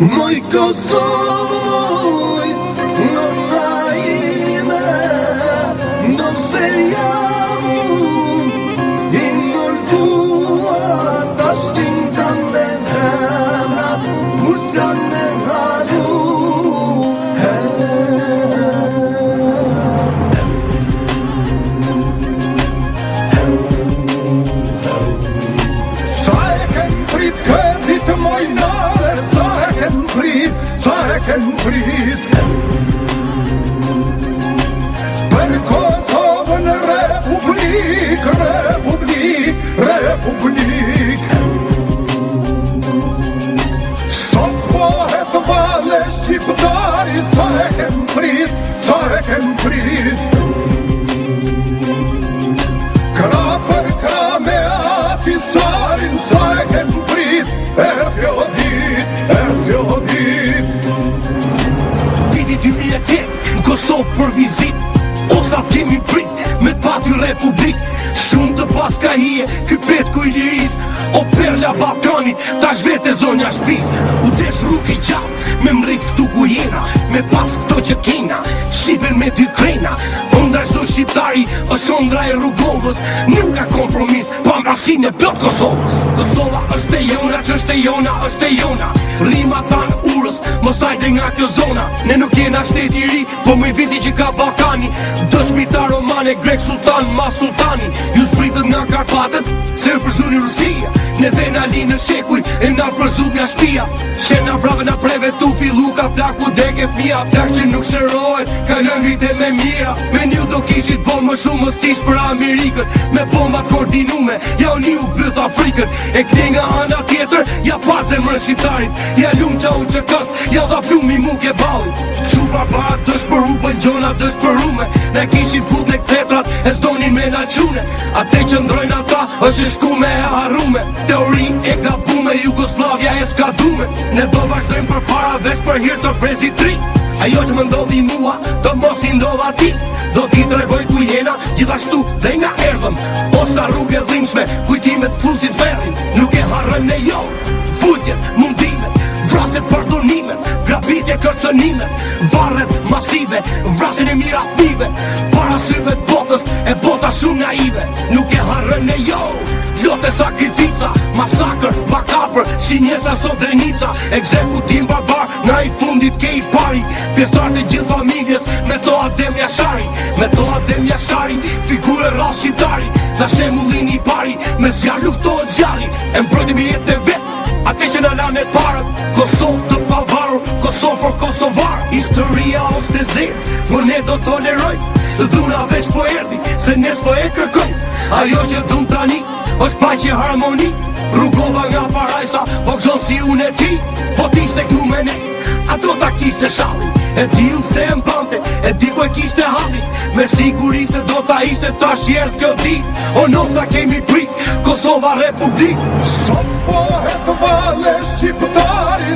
Moj Kosovoj, nëna ime, ndo se jam i nërguar, ta shtin kanë zemra, kur s'kan me haru. Sa e ken prit këtë të moj nare, sa e ken prit për Kosovën republik, sot pohet vale shqiptari, sa e ken prit kra për kra me atisarin, sa e ken prit, erdhjo dit. Viti 2008 në Kosovë për vizit, osat kemi prit me t'pati republik. Shumë të pas ka hije, ky petku i liris, o perla Balkanit, tash vete zonja shpis. U desh rrugë i gjatë, me mrit këtu ku jena, me pas këto që kena, Shqipen me dy krena. Ondra çdo shqiptari është ondra e rrugovës, nuk ka kompromis, pa mbrasinë e plot Kosovës. Kosova është e jona, ç'është e jona, është e jona. Rrima tanë urës, mos hajde nga kjo zona. Ne nuk jena shteti i ri, po më viti që ka Ballkani. Dëshmitar romane, grek sultan, ma sultani. Ju zbritët nga Karpatët, se u përzuni Rusia. Ne vena li në shekuj, e na përzut nga shtëpia. Shena vrave na preve tu fillu ka plaku deke fmija. Plak që nuk shërohen, ka lën vite me mira. Me një do kishit bo më shumë mës tish për Amerikën. Me bombat koordinume, ja u një u bëth Afrikën. E këne nga ana tjetër, ja pace mërë shqiptarit. Ja lumë qa u që kës, ja dha plumi mu ke balit. Shu barbarat dëshpëru, bën gjona dëshpërume. Ne kishin fut në këthetrat, e s'donin me na qune. Ate që ndrojnë ata, është shkume e harrume. Teori e gabume, Jugoslavia e skadume. Ne do vazhdojmë për para veç për hir të brezit tri. Ajo që më ndodhi mua, do mos i ndodha ti. Do t'i tregoj ku jena, gjithashtu dhe nga erdhëm. Osa rrugë e dhimbshme, kujtimet fullësit verrin. Nuk e harrëm ne jo, vujtjet, mundimet, vraset përdonimet, grabitje kërcënimet, varret masive, vrasin e mira fmive. Para syve t'botës, e bota shumë naive. Nuk e harrëm ne jo, lote sakrifica, masakër, makapër, shinjesa Srebrenica, ekzekutim barbar, nga i fundit ke i pari. Pjesëtarët e gjithë familjes, me to Adem Jashari, figure rrallë shqiptari. Dha shemullin i pari, me zjarë luftohet zjarri. E mbrojtim i jetë e vetë, ate që në lanet parët. Kosovë të pavarur, Kosovë për Kosovar. Historia është e zezë, por ne do tolerojmë. Dhuna veç po erdi, se nes po e kërkojmë. Ajo që dum tani, është paqe harmoni. Rrugova nga parajsa, po gëzon si unë e ti. Po t'ishte këtu me ne, a do t'a kishte shallin. E di unë se e mbante, e di ku e kishte hallin. Me siguri se do t'a ishte tash jerdh kjo dit. O nosa kemi prit, Kosova Republik. Sot pohet vale shqiptari,